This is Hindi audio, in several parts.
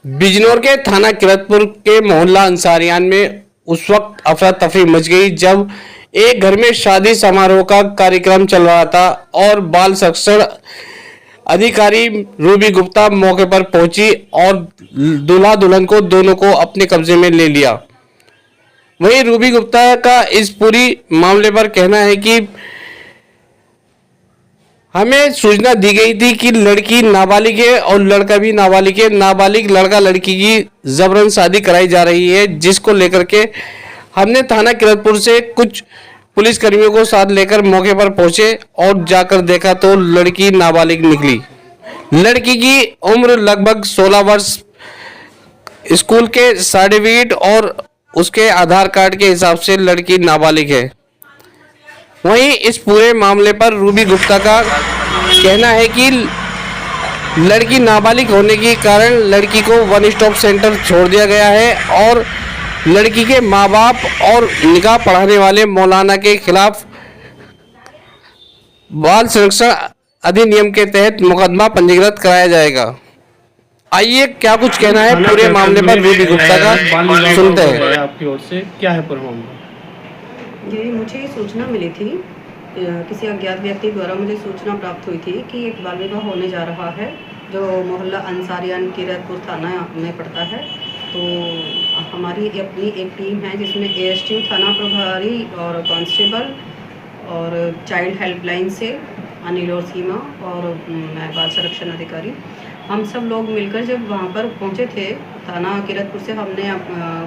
बिजनौर के थाना किरतपुर के मोहल्ला अंसारियान में उस वक्त अफरा तफरी मच गई जब एक घर में शादी समारोह का कार्यक्रम चल रहा था और बाल संरक्षण अधिकारी रूबी गुप्ता मौके पर पहुंची और दूल्हा दुल्हन को दोनों को अपने कब्जे में ले लिया। वहीं रूबी गुप्ता का इस पूरी मामले पर कहना है कि हमें सूचना दी गई थी कि लड़की नाबालिग है और लड़का भी नाबालिग है। नाबालिग लड़का लड़की की जबरन शादी कराई जा रही है, जिसको लेकर के हमने थाना किरतपुर से कुछ पुलिस कर्मियों को साथ लेकर मौके पर पहुंचे और जाकर देखा तो लड़की नाबालिग निकली। लड़की की उम्र लगभग 16 वर्ष, स्कूल के सर्टिफिकेट और उसके आधार कार्ड के हिसाब से लड़की नाबालिग है। वहीं इस पूरे मामले पर रूबी गुप्ता का कहना है कि लड़की नाबालिग होने के कारण लड़की को वन स्टॉप सेंटर छोड़ दिया गया है और लड़की के माँ बाप और निकाह पढ़ाने वाले मौलाना के खिलाफ बाल संरक्षण अधिनियम के तहत मुकदमा पंजीकृत कराया जाएगा। आइए क्या कुछ कहना है पूरे मामले पर रूबी गुप्ता का, सुनते हैं। आपकी ओर से क्या है पूरा मामला? ये मुझे सूचना मिली थी, किसी अज्ञात व्यक्ति द्वारा मुझे सूचना प्राप्त हुई थी कि एक बाल विवाह होने जा रहा है जो मोहल्ला अंसारियान किरतपुर थाना में पड़ता है। तो हमारी अपनी एक टीम है जिसमें एएसटी थाना प्रभारी और कांस्टेबल और चाइल्ड हेल्पलाइन से अनिल और सीमा और मैं बाल संरक्षण अधिकारी, हम सब लोग मिलकर जब वहाँ पर पहुँचे थे थाना किरतपुर से, हमने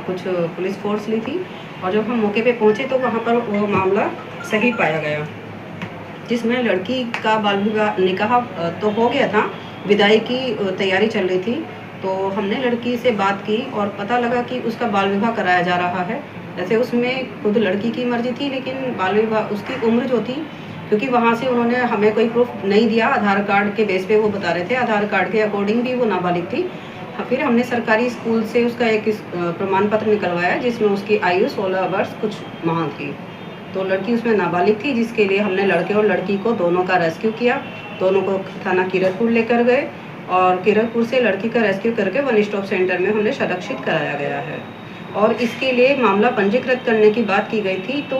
कुछ पुलिस फोर्स ली थी और जब हम मौके पे पहुँचे तो वहाँ पर वो मामला सही पाया गया, जिसमें लड़की का बाल विवाह निकाह तो हो गया था, विदाई की तैयारी चल रही थी। तो हमने लड़की से बात की और पता लगा कि उसका बाल विवाह कराया जा रहा है। जैसे उसमें खुद लड़की की मर्जी थी, लेकिन बाल विवाह उसकी उम्र जो थी, क्योंकि वहाँ से उन्होंने हमें कोई प्रूफ नहीं दिया, आधार कार्ड के बेस पे वो बता रहे थे, आधार कार्ड के अकॉर्डिंग भी वो नाबालिग थी। फिर हमने सरकारी स्कूल से उसका एक प्रमाण पत्र निकलवाया जिसमें उसकी आयु 16 वर्ष कुछ माह थी। तो लड़की उसमें नाबालिग थी, जिसके लिए हमने लड़के और लड़की को दोनों का रेस्क्यू किया। दोनों को थाना किरतपुर लेकर गए और किरतपुर से लड़की का रेस्क्यू करके वन स्टॉप सेंटर में हमने संरक्षित कराया गया है। और इसके लिए मामला पंजीकृत करने की बात की गई थी, तो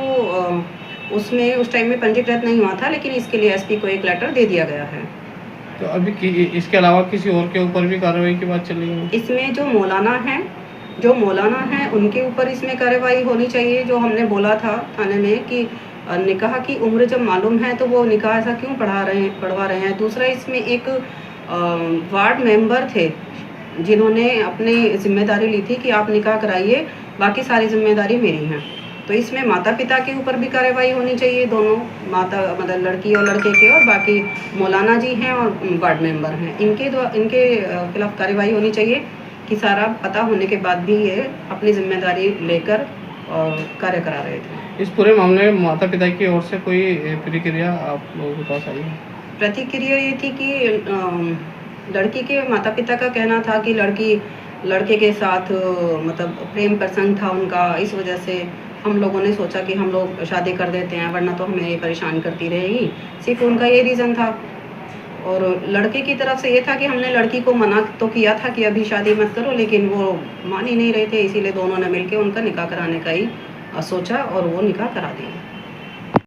उसमें उस टाइम में पंजीकृत नहीं हुआ था, लेकिन इसके लिए एसपी को एक लेटर दे दिया गया है। तो अभी इसके अलावा किसी और के ऊपर भी कार्रवाई की बात चल रही है? इसमें जो मौलाना है उनके ऊपर इसमें कार्रवाई होनी चाहिए। जो हमने बोला था थाने में कि निकाह की उम्र जब मालूम है तो वो निकाह ऐसा क्यों पढ़वा रहे हैं। दूसरा, इसमें एक वार्ड मेंबर थे जिन्होंने अपनी जिम्मेदारी ली थी कि आप निकाह कराइए, बाकी सारी जिम्मेदारी मेरी है। तो इसमें माता पिता के ऊपर भी कार्रवाई होनी चाहिए, दोनों माता मतलब लड़की और लड़के के, और बाकी मौलाना जी हैं और वार्ड मेंबर हैं, इनके खिलाफ कार्रवाई होनी चाहिए कि सारा पता होने के बाद भी ये अपनी जिम्मेदारी लेकर और कार्य करा रहे थे। इस पूरे मामले में माता पिता की ओर से कोई प्रतिक्रिया आप लोगों के पास आई है? प्रतिक्रिया ये थी कि लड़की के माता पिता का कहना था कि लड़की लड़के के साथ मतलब प्रेम प्रसंग था उनका, इस वजह से हम लोगों ने सोचा कि हम लोग शादी कर देते हैं, वरना तो हमें ये परेशान करती रहेगी। सिर्फ उनका ये रीज़न था। और लड़के की तरफ से ये था कि हमने लड़की को मना तो किया था कि अभी शादी मत करो, लेकिन वो मान ही नहीं रहे थे, इसीलिए दोनों ने मिलकर उनका निकाह कराने का ही सोचा और वो निकाह करा दिया।